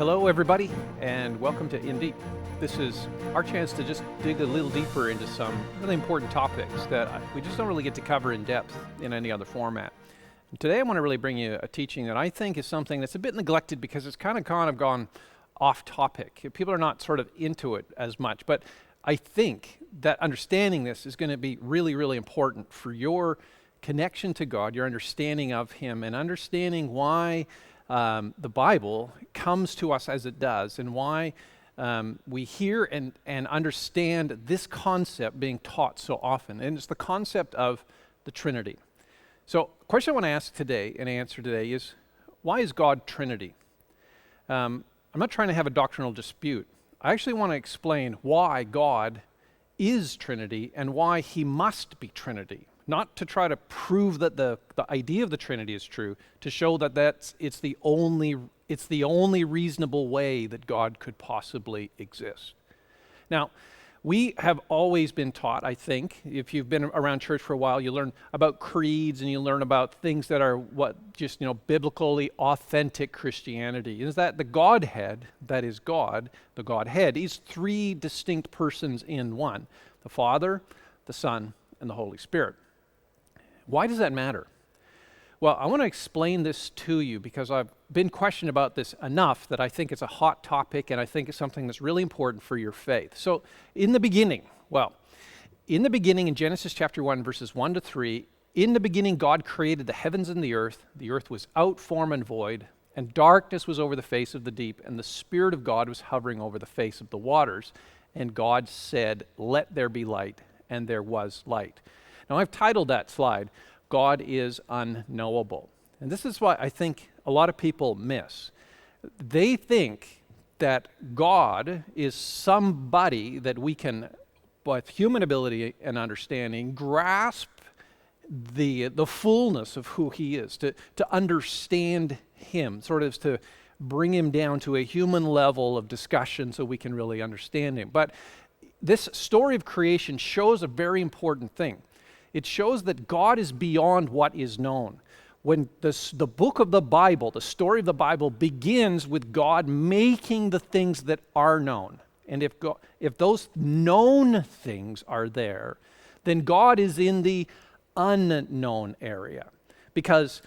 Hello, everybody, and welcome to In Deep. This is our chance to just dig a little deeper into some really important topics that we just don't really get to cover in depth in any other format. And today I want to really bring you a teaching that I think is something that's a bit neglected because it's kind of gone off topic. People are not sort of into it as much, but I think that understanding this is going to be really, really important for your connection to God, your understanding of Him, and understanding why the Bible comes to us as it does, and why we hear and understand this concept being taught so often. And it's the concept of the Trinity. So the question I want to ask today and answer today is, why is God Trinity? I'm not trying to have a doctrinal dispute. I actually want to explain why God is Trinity and why He must be Trinity. Not to try to prove that the idea of the Trinity is true, to show that it's the only reasonable way that God could possibly exist. Now, we have always been taught, I think, if you've been around church for a while, you learn about creeds and you learn about things that are biblically authentic Christianity. Is that the Godhead, that is God, the Godhead, is three distinct persons in one: the Father, the Son, and the Holy Spirit. Why does that matter? Well, I want to explain this to you because I've been questioned about this enough that I think it's a hot topic, and I think it's something that's really important for your faith. So in the beginning in Genesis chapter 1, verses 1 to 3, in the beginning God created the heavens and the earth. The earth was out form and void, and darkness was over the face of the deep, and the Spirit of God was hovering over the face of the waters. And God said, "Let there be light," and there was light. Now, I've titled that slide, God is Unknowable. And this is what I think a lot of people miss. They think that God is somebody that we can, with human ability and understanding, grasp the fullness of who He is, to understand Him, sort of to bring Him down to a human level of discussion so we can really understand Him. But this story of creation shows a very important thing. It shows that God is beyond what is known. When the book of the Bible, the story of the Bible, begins with God making the things that are known. And if those known things are there, then God is in the unknown area. Because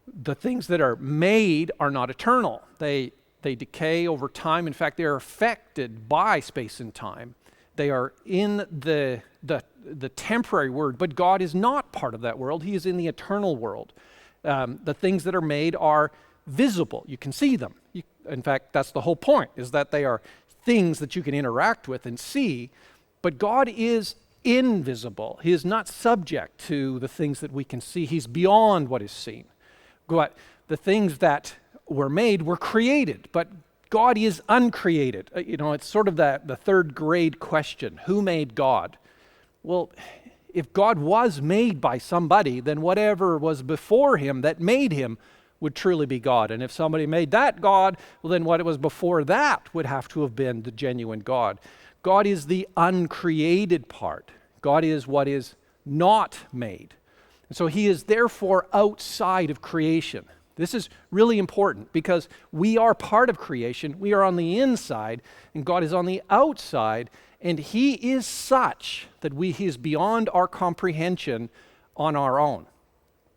the things that are made are not eternal. They decay over time. In fact, they are affected by space and time. They are in the temporary world, but God is not part of that world. He is in the eternal world. The things that are made are visible. You can see them. In fact, that's the whole point, is that they are things that you can interact with and see, but God is invisible. He is not subject to the things that we can see. He's beyond what is seen. But the things that were made were created, but God is uncreated. It's sort of the third grade question. Who made God? Well, if God was made by somebody, then whatever was before Him that made Him would truly be God. And if somebody made that God, well, then what was before that would have to have been the genuine God. God is the uncreated part. God is what is not made. And so He is therefore outside of creation. This is really important because we are part of creation. We are on the inside, and God is on the outside, and He is such that He is beyond our comprehension on our own.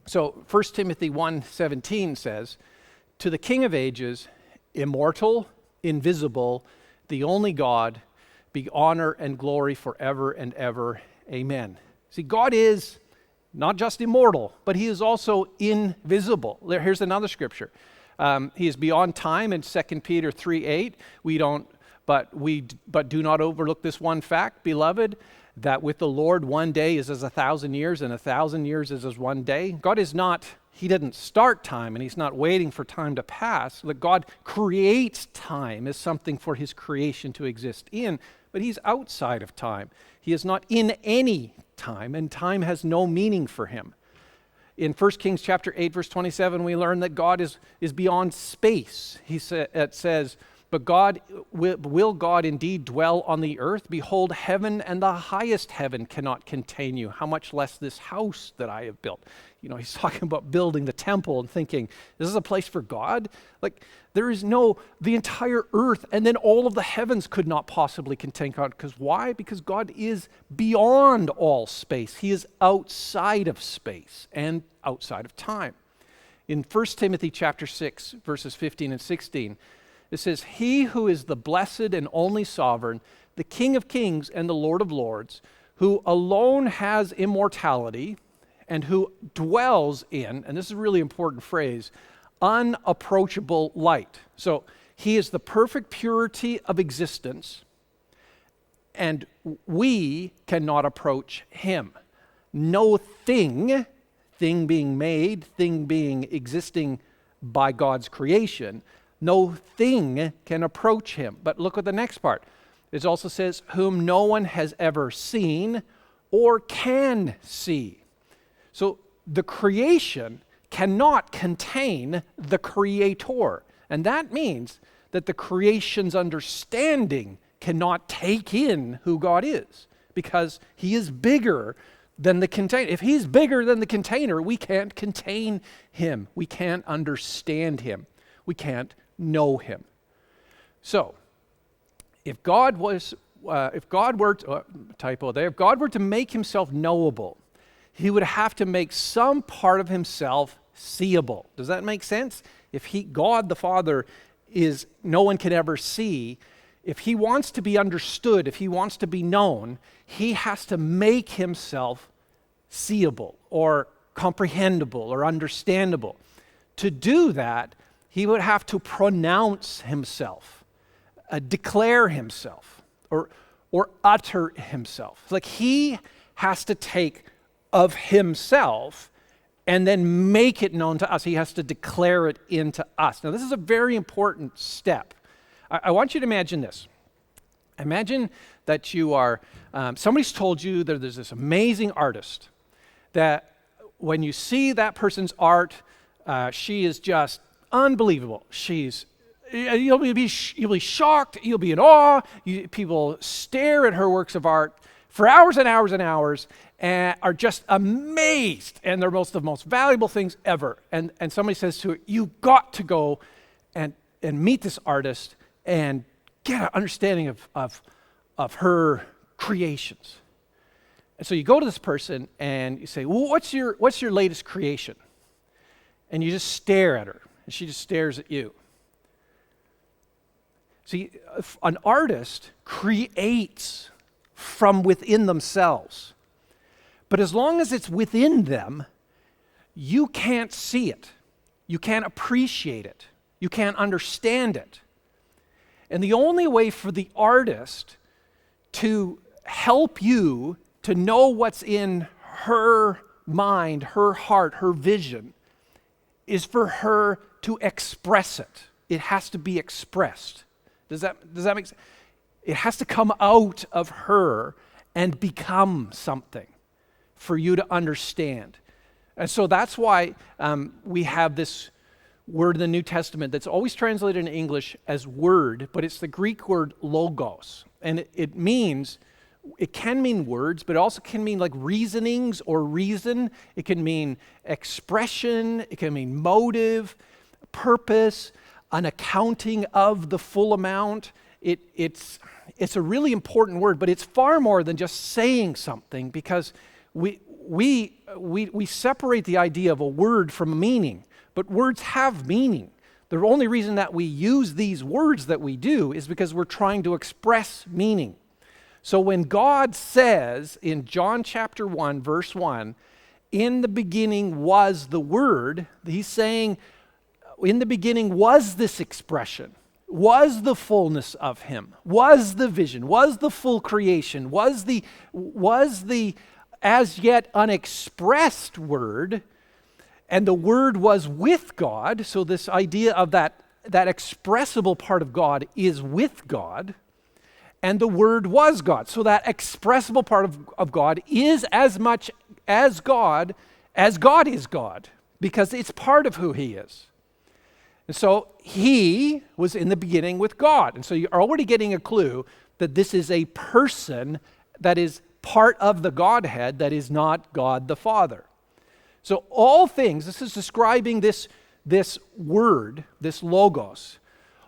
So 1 Timothy 1:17 says, "To the King of ages, immortal, invisible, the only God, be honor and glory forever and ever. Amen." See, God is not just immortal, but He is also invisible. Here's another scripture. He is beyond time in 2 Peter 3:8. But do not overlook this one fact, beloved, that with the Lord 1 day is as 1,000 years, and 1,000 years is as 1 day. God is not, He didn't start time, and He's not waiting for time to pass. That God creates time as something for His creation to exist in, but He's outside of time. He is not in any time, and time has no meaning for Him. In 1 Kings chapter 8, verse 27, we learn that God is beyond space. It says But will God indeed dwell on the earth? Behold, heaven and the highest heaven cannot contain you. How much less this house that I have built? He's talking about building the temple and thinking, this is a place for God? Like, the entire earth and then all of the heavens could not possibly contain God. Because why? Because God is beyond all space. He is outside of space and outside of time. In 1 Timothy chapter 6, verses 15 and 16, it says, he who is the blessed and only sovereign, the King of kings and the Lord of lords, who alone has immortality and who dwells in, and this is a really important phrase, unapproachable light. So he is the perfect purity of existence, and we cannot approach him. No thing being made, thing being existing by God's creation, no thing can approach him. But look at the next part. It also says, whom no one has ever seen or can see. So the creation cannot contain the Creator. And that means that the creation's understanding cannot take in who God is, because he is bigger than the container. If he's bigger than the container, we can't contain him. We can't understand him. We can't know him. So, if God were to make himself knowable, he would have to make some part of himself seeable. Does that make sense? If God the Father is no one can ever see, if he wants to be understood, if he wants to be known, he has to make himself seeable or comprehensible or understandable. To do that, he would have to pronounce himself, declare himself, or utter himself. It's like he has to take of himself and then make it known to us. He has to declare it into us. Now, this is a very important step. I want you to imagine this. Imagine that you are, somebody's told you that there's this amazing artist, that when you see that person's art, she is just unbelievable. You'll be shocked, you'll be in awe, people stare at her works of art for hours and hours and hours, and are just amazed, and they're the most valuable things ever. And somebody says to her, you got to go and meet this artist and get an understanding of her creations. And so you go to this person and you say, well, what's your latest creation? And you just stare at her, and she just stares at you. See, an artist creates from within themselves. But as long as it's within them, you can't see it. You can't appreciate it. You can't understand it. And the only way for the artist to help you to know what's in her mind, her heart, her vision, is for her to express it. It has to be expressed. Does that make sense? It has to come out of her and become something for you to understand. And so that's why we have this word in the New Testament that's always translated in English as word, but it's the Greek word logos. And it can mean words, but it also can mean like reasonings or reason. It can mean expression. It can mean motive, purpose, an accounting of the full amount. It's a really important word, but it's far more than just saying something, because we separate the idea of a word from a meaning, but words have meaning. The only reason that we use these words that we do is because we're trying to express meaning. So when God says in John chapter 1, verse 1, in the beginning was the Word, he's saying, in the beginning was this expression, was the fullness of him, was the vision, was the full creation, was the as yet unexpressed Word, and the Word was with God. So this idea of that expressible part of God is with God, and the Word was God. So that expressible part of God is as much as God is God, because it's part of who he is. And so he was in the beginning with God. And so you're already getting a clue that this is a person that is part of the Godhead that is not God the Father. So all things, this is describing this word, this logos.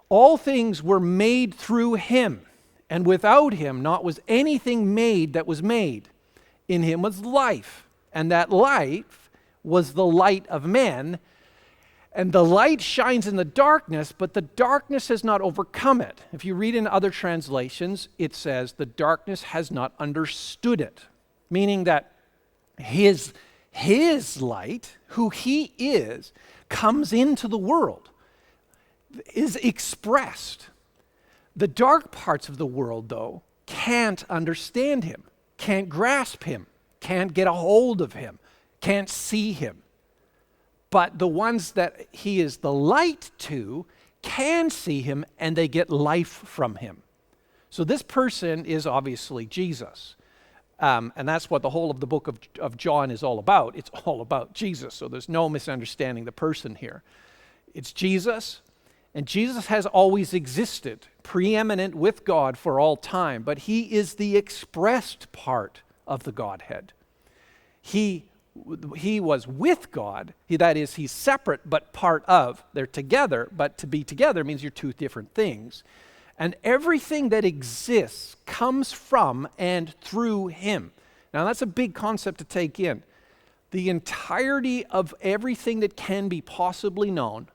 All things were made through him, and without him not was anything made that was made. In him was life, and that life was the light of men. And the light shines in the darkness, but the darkness has not overcome it. If you read in other translations, it says the darkness has not understood it, meaning that his light, who he is, comes into the world, is expressed. The dark parts of the world, though, can't understand him, can't grasp him, can't get a hold of him, can't see him. But the ones that he is the light to can see him, and they get life from him. So this person is obviously Jesus. And that's what the whole of the book of John is all about. It's all about Jesus. So there's no misunderstanding the person here. It's Jesus, and Jesus has always existed, preeminent with God for all time. But he is the expressed part of the Godhead. He was with God. That is, he's separate but part of. They're together, but to be together means you're two different things. And everything that exists comes from and through him. Now that's a big concept to take in. The entirety of everything that can be possibly known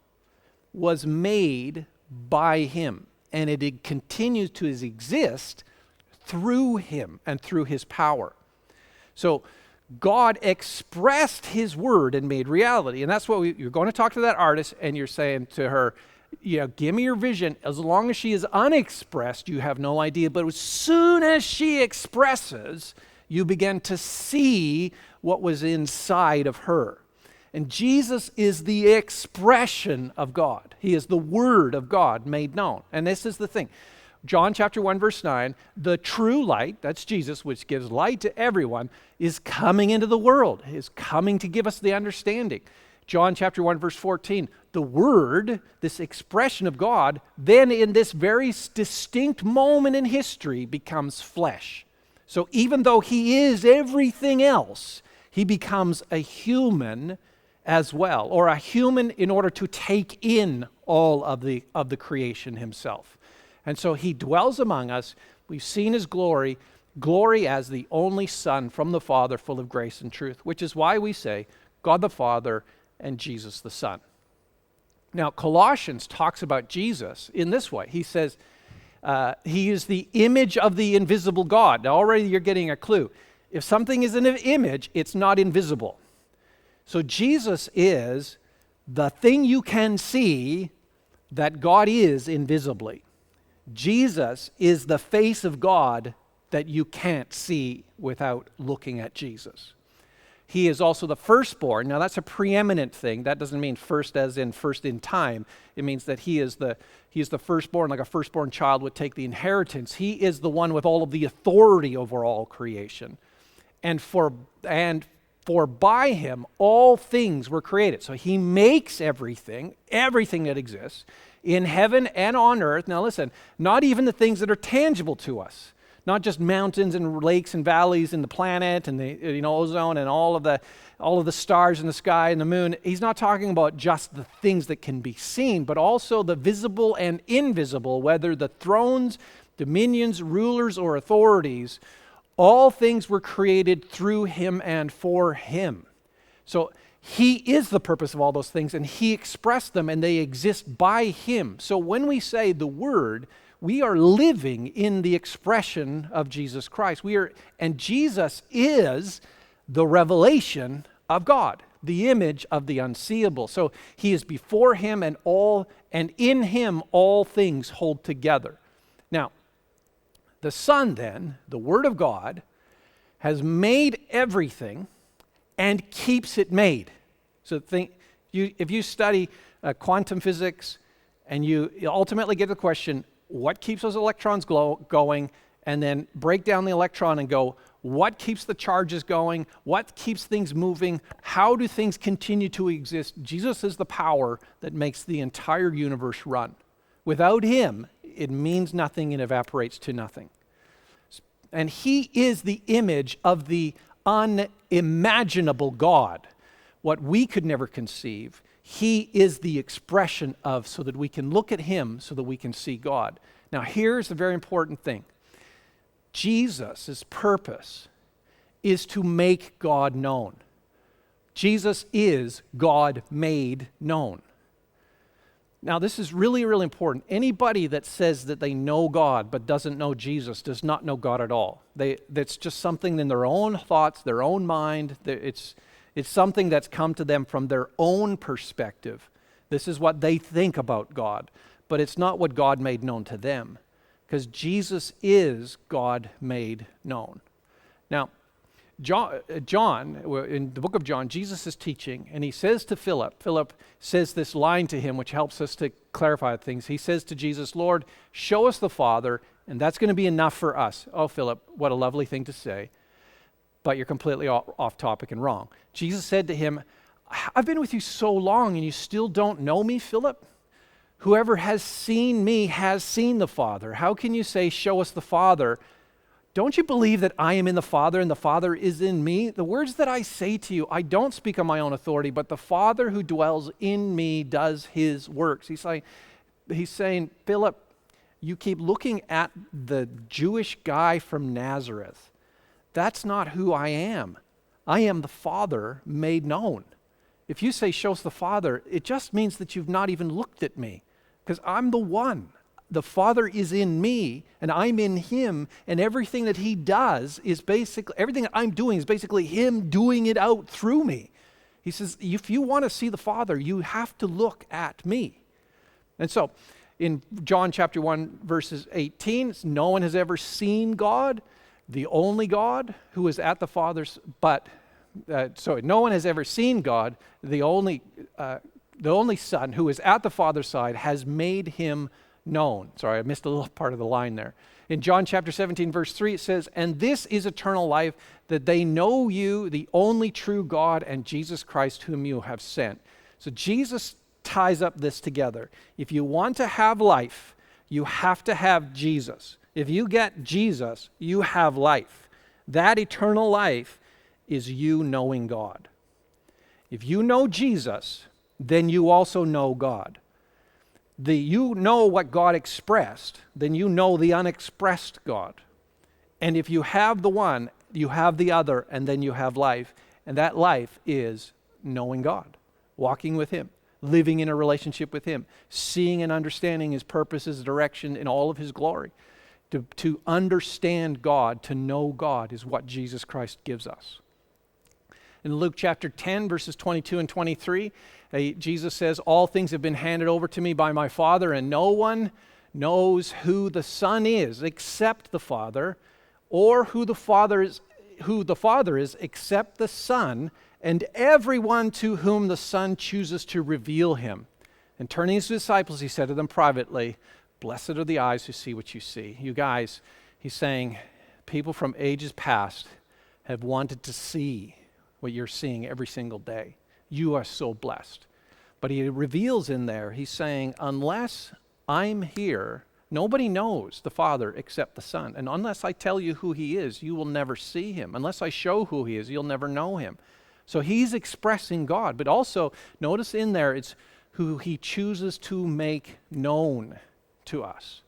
was made by him. And it continues to exist through him and through his power. So God expressed his word and made reality. And that's what you're going to talk to that artist, and you're saying to her, give me your vision. As long as she is unexpressed, you have no idea. But as soon as she expresses, you begin to see what was inside of her. And Jesus is the expression of God. He is the Word of God made known. And this is the thing. John chapter 1, verse 9, the true light, that's Jesus, which gives light to everyone, is coming into the world, is coming to give us the understanding. John chapter 1, verse 14, the Word, this expression of God, then in this very distinct moment in history becomes flesh. So even though he is everything else, he becomes a human as well, or a human in order to take in all of the creation himself. And so he dwells among us. We've seen his glory as the only Son from the Father, full of grace and truth, which is why we say God the Father and Jesus the Son. Now, Colossians talks about Jesus in this way. He says he is the image of the invisible God. Now, already you're getting a clue. If something is an image, it's not invisible. So Jesus is the thing you can see that God is invisibly. Jesus is the face of God that you can't see without looking at Jesus. He is also the firstborn. Now that's a preeminent thing. That doesn't mean first as in first in time. It means that he is the firstborn, like a firstborn child would take the inheritance. He is the one with all of the authority over all creation. And for by him all things were created. So he makes everything that exists in heaven and on earth. Now listen, not even the things that are tangible to us, not just mountains and lakes and valleys and the planet and the ozone and all of the stars in the sky and the moon. He's not talking about just the things that can be seen, but also the visible and invisible, whether the thrones, dominions, rulers, or authorities. All things were created through him and for him. So he is the purpose of all those things, and he expressed them, and they exist by him. So when we say the Word, we are living in the expression of Jesus Christ. And Jesus is the revelation of God, the image of the unseeable. So he is before him, and in him all things hold together. Now, the Son then, the Word of God, has made everything and keeps it made. So if you study quantum physics and you ultimately get the question, what keeps those electrons going, and then break down the electron and go, What keeps the charges going? What keeps things moving? How do things continue to exist? Jesus is the power that makes the entire universe run. Without him, it means nothing and evaporates to nothing. And he is the image of the unimaginable God, what we could never conceive. He is the expression of, so that we can look at him, so that we can see God. Now, here's a very important thing. Jesus' purpose is to make God known. Jesus is God made known. Now, this is really, really important. Anybody that says that they know God but doesn't know Jesus does not know God at all. That's just something in their own thoughts, their own mind. It's something that's come to them from their own perspective. This is what they think about God, but it's not what God made known to them, because Jesus is God made known. Now, John, in the book of John, Jesus is teaching, and he says to Philip says this line to him, which helps us to clarify things. He says to Jesus, Lord, show us the Father, and that's going to be enough for us. Oh, Philip, what a lovely thing to say. But you're completely off topic and wrong. Jesus said to him, I've been with you so long, and you still don't know me, Philip? Whoever has seen me has seen the Father. How can you say, show us the Father? Don't you believe that I am in the Father and the Father is in me? The words that I say to you, I don't speak on my own authority, but the Father who dwells in me does his works. He's saying, Philip, you keep looking at the Jewish guy from Nazareth. That's not who I am. I am the Father made known. If you say, show us the Father, it just means that you've not even looked at me, because I'm the one. The Father is in me, and I'm in him, and everything that he does is basically, everything that I'm doing is basically him doing it out through me. He says, if you want to see the Father, you have to look at me. And so, in John chapter 1, verses 18, no one has ever seen God, the only God who is at the Father's, no one has ever seen God, the only Son who is at the Father's side has made him known. Sorry, I missed a little part of the line there. In John chapter 17, verse 3, it says, and this is eternal life, that they know you, the only true God, and Jesus Christ whom you have sent. So Jesus ties up this together. If you want to have life, you have to have Jesus. If you get Jesus, you have life. That eternal life is you knowing God. If you know Jesus, then you also know God. You know what God expressed, then you know the unexpressed God. And if you have the one, you have the other, and then you have life. And that life is knowing God, walking with him, living in a relationship with him, seeing and understanding his purpose, his direction in all of his glory. To understand God, to know God is what Jesus Christ gives us. In Luke chapter 10, verses 22 and 23, Jesus says, all things have been handed over to me by my Father, and no one knows who the Son is except the Father, or who the Father is except the Son, and everyone to whom the Son chooses to reveal him. And turning to his disciples, he said to them privately, blessed are the eyes who see what you see. You guys, he's saying, people from ages past have wanted to see what you're seeing every single day. You are so blessed. But he reveals in there, he's saying, unless I'm here, nobody knows the Father except the Son. And unless I tell you who he is, you will never see him. Unless I show who he is, you'll never know him. So he's expressing God. But also, notice in there, it's who he chooses to make known to us.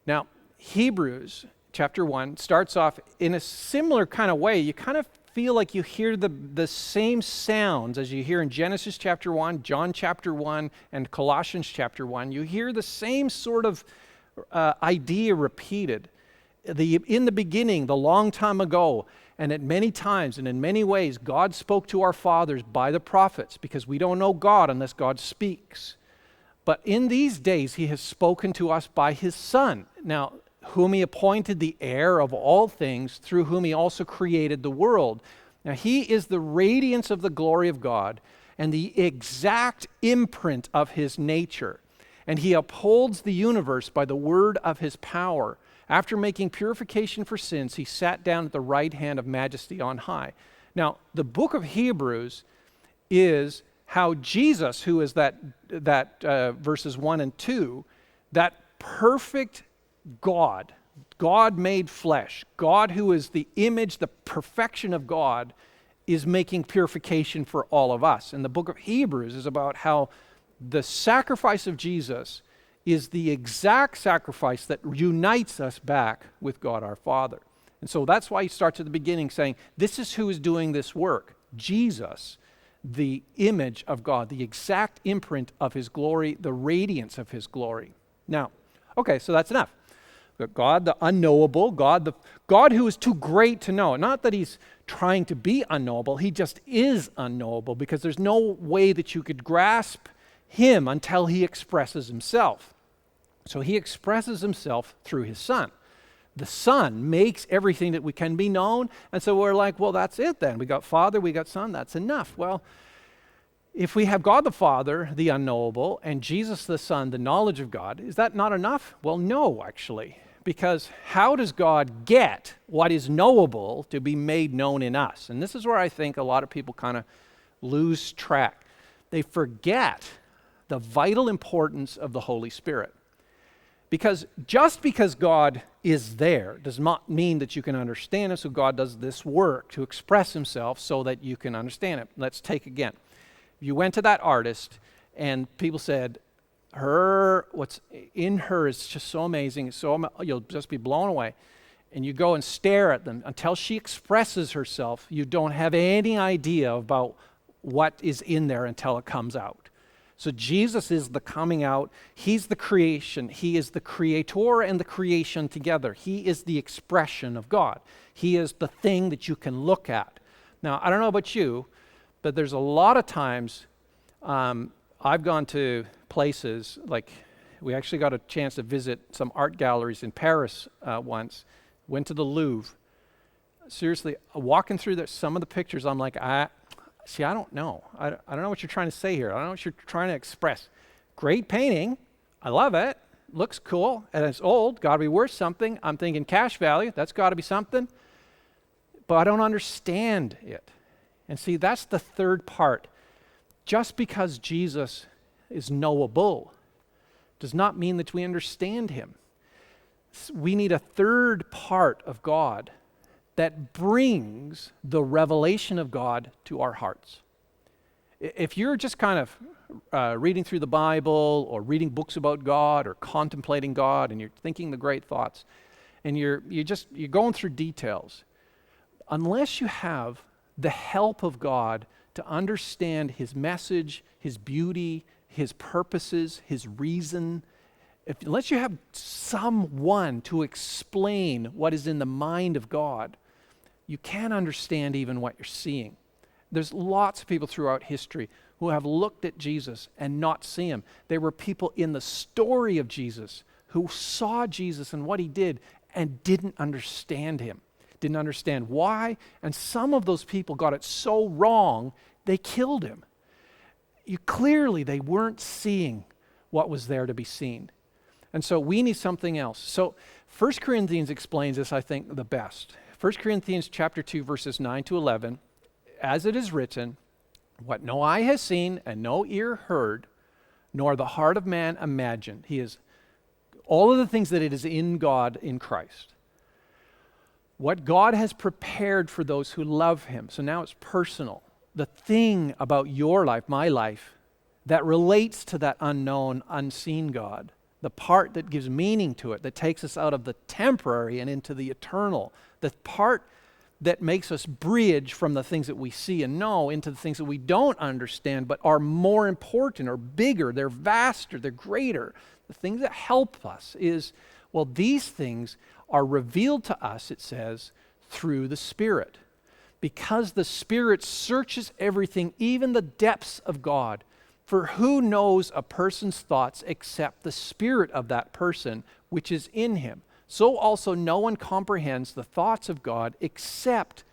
Now, Hebrews chapter 1 starts off in a similar kind of way. You kind of feel like you hear the same sounds as you hear in Genesis chapter 1, John chapter 1, and Colossians chapter 1. You hear the same sort of idea repeated. In the beginning, the long time ago, and at many times and in many ways, God spoke to our fathers by the prophets, because we don't know God unless God speaks. But in these days, he has spoken to us by his Son. Now, whom he appointed the heir of all things, through whom he also created the world. Now, he is the radiance of the glory of God and the exact imprint of his nature. And he upholds the universe by the word of his power. After making purification for sins, he sat down at the right hand of majesty on high. Now, the book of Hebrews is how Jesus, who is that verses 1 and 2, that perfect God made flesh, God who is the image, the perfection of God, is making purification for all of us. And the book of Hebrews is about how the sacrifice of Jesus is the exact sacrifice that unites us back with God our Father. And so that's why he starts at the beginning saying, this is who is doing this work. Jesus, the image of God, the exact imprint of his glory, the radiance of his glory. Now, okay, so that's enough. God, the unknowable, God who is too great to know. Not that he's trying to be unknowable, he just is unknowable because there's no way that you could grasp him until he expresses himself. So he expresses himself through his Son. The Son makes everything that we can be known, and so we're like, well, that's it then. We got Father, we got Son, that's enough. Well, if we have God the Father, the unknowable, and Jesus the Son, the knowledge of God, is that not enough? Well, no, actually. Because how does God get what is knowable to be made known in us? And this is where I think a lot of people kind of lose track. They forget the vital importance of the Holy Spirit. Because just because God is there does not mean that you can understand it, so God does this work to express himself so that you can understand it. Let's take again. You went to that artist and people said, what's in her is just so amazing, you'll just be blown away. And you go and stare at them until she expresses herself. You don't have any idea about what is in there until it comes out. So Jesus is the coming out. He's the creation. He is the creator and the creation together. He is the expression of God. He is the thing that you can look at. Now, I don't know about you, but there's a lot of times I've gone to places, like we actually got a chance to visit some art galleries in Paris once, went to the Louvre. Seriously, walking through some of the pictures, I'm like, I don't know. I don't know what you're trying to say here. I don't know what you're trying to express. Great painting. I love it. Looks cool. And it's old. Got to be worth something. I'm thinking cash value. That's got to be something. But I don't understand it. And see, that's the third part. Just because Jesus is knowable does not mean that we understand him. We need a third part of God that brings the revelation of God to our hearts. If you're just kind of reading through the Bible or reading books about God or contemplating God and you're thinking the great thoughts and you're going through details, unless you have the help of God to understand his message, his beauty, his purposes, his reason, unless you have someone to explain what is in the mind of God, you can't understand even what you're seeing. There's lots of people throughout history who have looked at Jesus and not see him. There were people in the story of Jesus who saw Jesus and what he did and didn't understand him, didn't understand why, and some of those people got it so wrong, they killed him. Clearly, they weren't seeing what was there to be seen. And so we need something else. So 1 Corinthians explains this, I think, the best. 1 Corinthians chapter 2, verses 9 to 11, as it is written, what no eye has seen and no ear heard, nor the heart of man imagined. He is all of the things that it is in God in Christ. What God has prepared for those who love him. So now it's personal. The thing about your life, my life, that relates to that unknown, unseen God, the part that gives meaning to it, that takes us out of the temporary and into the eternal, the part that makes us bridge from the things that we see and know into the things that we don't understand but are more important or bigger, they're vaster, they're greater. The things that help us is, well, these things are revealed to us, it says, through the Spirit. Because the Spirit searches everything, even the depths of God. For who knows a person's thoughts except the spirit of that person which is in him? So also no one comprehends the thoughts of God except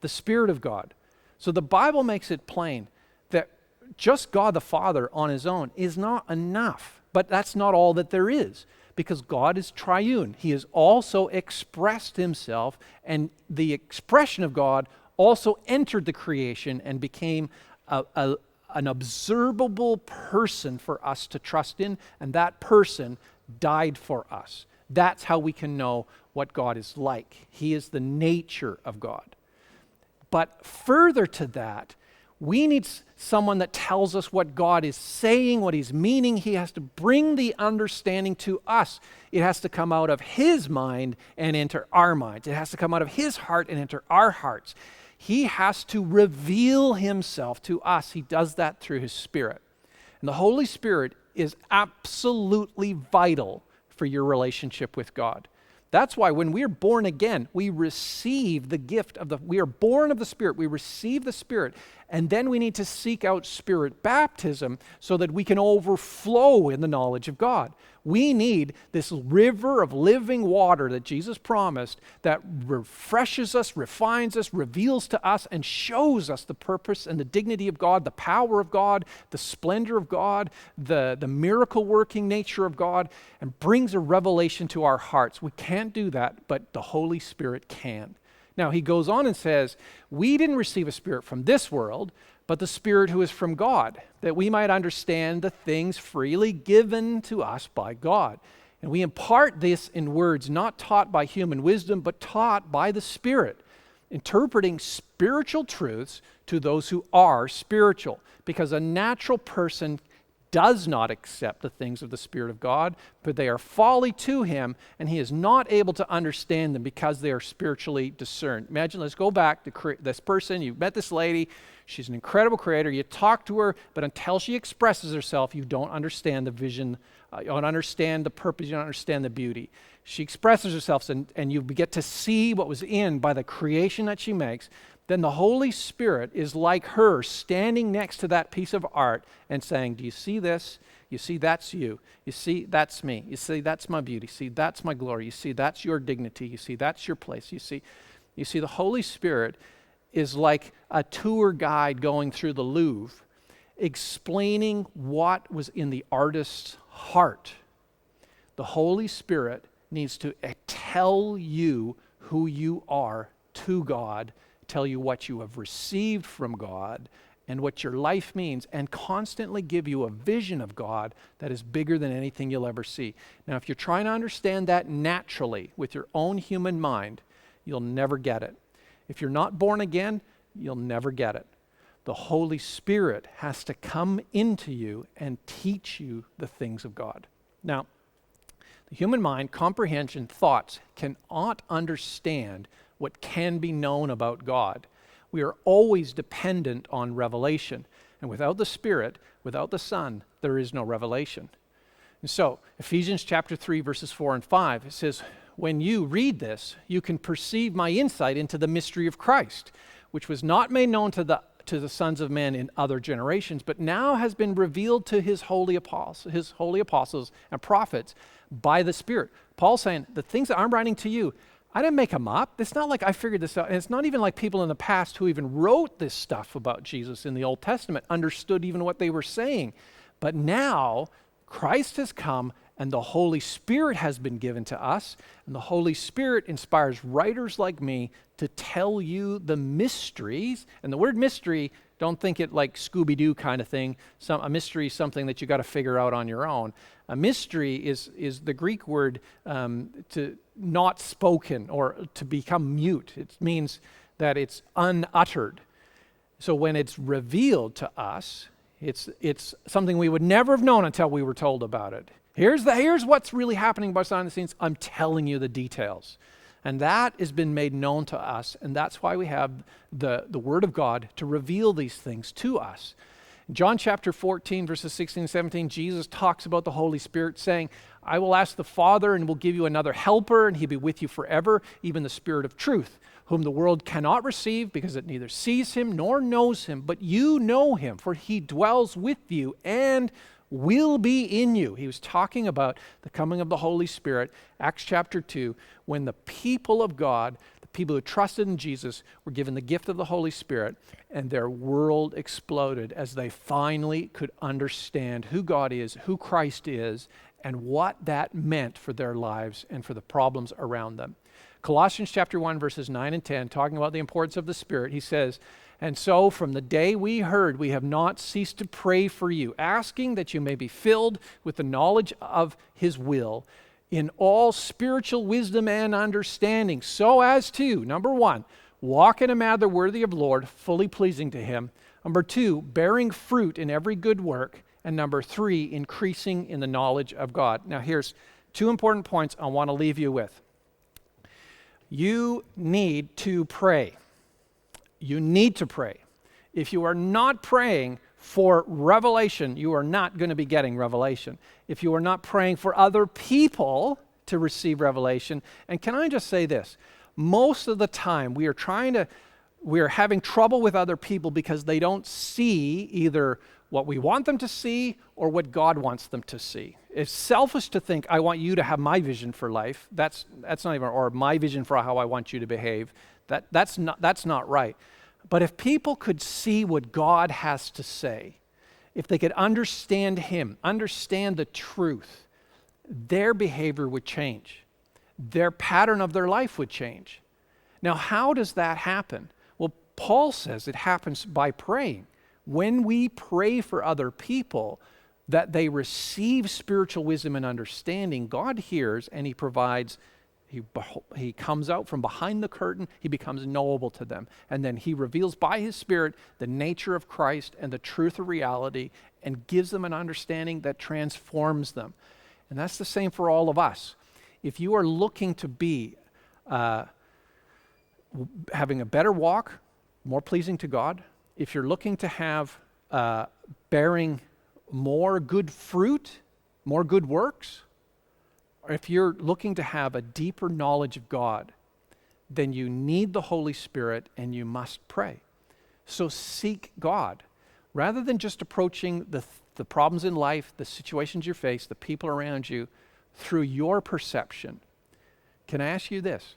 the Spirit of God. So the Bible makes it plain that just God the Father on his own is not enough. But that's not all that there is. because God is triune. He has also expressed himself, and the expression of God also entered the creation and became an observable person for us to trust in, and that person died for us. That's how we can know what God is like. He is the nature of God. But further to that, we need someone that tells us what God is saying, what he's meaning. He has to bring the understanding to us. It has to come out of his mind and enter our minds. It has to come out of his heart and enter our hearts. He has to reveal himself to us. He does that through his Spirit. And the Holy Spirit is absolutely vital for your relationship with God. That's why when we are born again, we receive the gift we are born of the Spirit, we receive the Spirit, and then we need to seek out Spirit baptism so that we can overflow in the knowledge of God. We need this river of living water that Jesus promised that refreshes us, refines us, reveals to us, and shows us the purpose and the dignity of God, the power of God, the splendor of God, the miracle-working nature of God, and brings a revelation to our hearts. We can't do that, but the Holy Spirit can. Now, he goes on and says, we didn't receive a spirit from this world, but the Spirit who is from God, that we might understand the things freely given to us by God. And we impart this in words not taught by human wisdom, but taught by the Spirit, interpreting spiritual truths to those who are spiritual. Because a natural person does not accept the things of the Spirit of God, but they are folly to him, and he is not able to understand them because they are spiritually discerned. Imagine, let's go back to this person. You've met this lady. She's an incredible creator. You talk to her, but until she expresses herself, you don't understand the vision. You don't understand the purpose. You don't understand the beauty. She expresses herself, and you get to see what was in by the creation that she makes. Then the Holy Spirit is like her standing next to that piece of art and saying, do you see this? You see, that's you. You see, that's me. You see, that's my beauty. See, that's my glory. You see, that's your dignity. You see, that's your place. You see, the Holy Spirit is like a tour guide going through the Louvre, explaining what was in the artist's heart. The Holy Spirit needs to tell you who you are to God, tell you what you have received from God and what your life means, and constantly give you a vision of God that is bigger than anything you'll ever see. Now, if you're trying to understand that naturally with your own human mind, you'll never get it. If you're not born again, you'll never get it. The Holy Spirit has to come into you and teach you the things of God. Now, the human mind, comprehension, thoughts cannot understand what can be known about God. We are always dependent on revelation. And without the Spirit, without the Son, there is no revelation. And so, Ephesians chapter 3, verses 4 and 5, it says, when you read this, you can perceive my insight into the mystery of Christ, which was not made known to the sons of men in other generations, but now has been revealed to his holy apostles and prophets by the Spirit. Paul's saying, the things that I'm writing to you, I didn't make them up. It's not like I figured this out. And it's not even like people in the past who even wrote this stuff about Jesus in the Old Testament understood even what they were saying. But now Christ has come and the Holy Spirit has been given to us. And the Holy Spirit inspires writers like me to tell you the mysteries. And the word mystery, don't think it like Scooby-Doo kind of thing. A mystery is something that you got to figure out on your own. A mystery is the Greek word to not spoken or to become mute. It means that it's unuttered. So when it's revealed to us, it's something we would never have known until we were told about it. Here's what's really happening behind the scenes. I'm telling you the details. And that has been made known to us, and that's why we have the Word of God to reveal these things to us. In John chapter 14, verses 16 and 17, Jesus talks about the Holy Spirit saying, I will ask the Father and will give you another helper, and he'll be with you forever, even the Spirit of truth, whom the world cannot receive because it neither sees him nor knows him, but you know him, for he dwells with you and will be in you. He was talking about the coming of the Holy Spirit, Acts chapter 2, when the people of God, the people who trusted in Jesus, were given the gift of the Holy Spirit, and their world exploded as they finally could understand who God is, who Christ is, and what that meant for their lives and for the problems around them. Colossians chapter 1, verses 9 and 10, talking about the importance of the Spirit, he says, "And so from the day we heard, we have not ceased to pray for you, asking that you may be filled with the knowledge of his will, in all spiritual wisdom and understanding, so as to," number one, "walk in a manner worthy of the Lord, fully pleasing to him. Number two, bearing fruit in every good work. And number three, increasing in the knowledge of God." Now here's two important points I want to leave you with. You need to pray. You need to pray. If you are not praying for revelation, you are not going to be getting revelation. If you are not praying for other people to receive revelation, and can I just say this? Most of the time we are having trouble with other people because they don't see either what we want them to see or what God wants them to see. It's selfish to think, I want you to have my vision for life. That's not even, or my vision for how I want you to behave. That's not right. But if people could see what God has to say, if they could understand him, understand the truth, their behavior would change. Their pattern of their life would change. Now, how does that happen? Well, Paul says it happens by praying. When we pray for other people, that they receive spiritual wisdom and understanding, God hears and he provides, he comes out from behind the curtain, he becomes knowable to them. And then he reveals by his Spirit the nature of Christ and the truth of reality and gives them an understanding that transforms them. And that's the same for all of us. If you are looking to be having a better walk, more pleasing to God, if you're looking to have bearing more good fruit, more good works, or if you're looking to have a deeper knowledge of God, then you need the Holy Spirit and you must pray. So seek God. Rather than just approaching the problems in life, the situations you face, the people around you, through your perception, can I ask you this?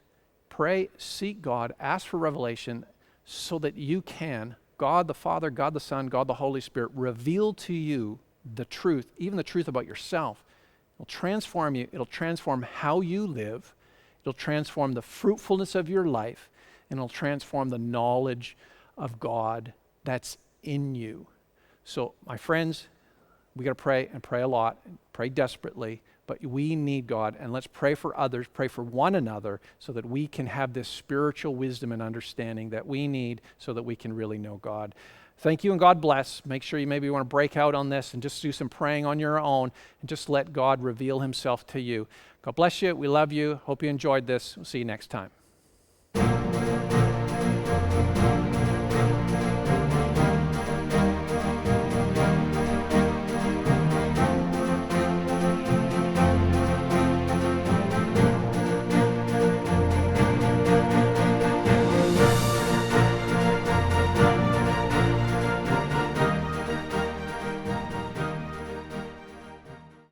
Pray, seek God, ask for revelation so that you can, God the Father, God the Son, God the Holy Spirit, reveal to you the truth, even the truth about yourself. It'll transform you. It'll transform how you live. It'll transform the fruitfulness of your life, and it'll transform the knowledge of God that's in you. So, my friends, we got to pray and pray a lot, and pray desperately, but we need God, and let's pray for others, pray for one another, so that we can have this spiritual wisdom and understanding that we need so that we can really know God. Thank you and God bless. Make sure you maybe want to break out on this and just do some praying on your own and just let God reveal himself to you. God bless you. We love you. Hope you enjoyed this. We'll see you next time.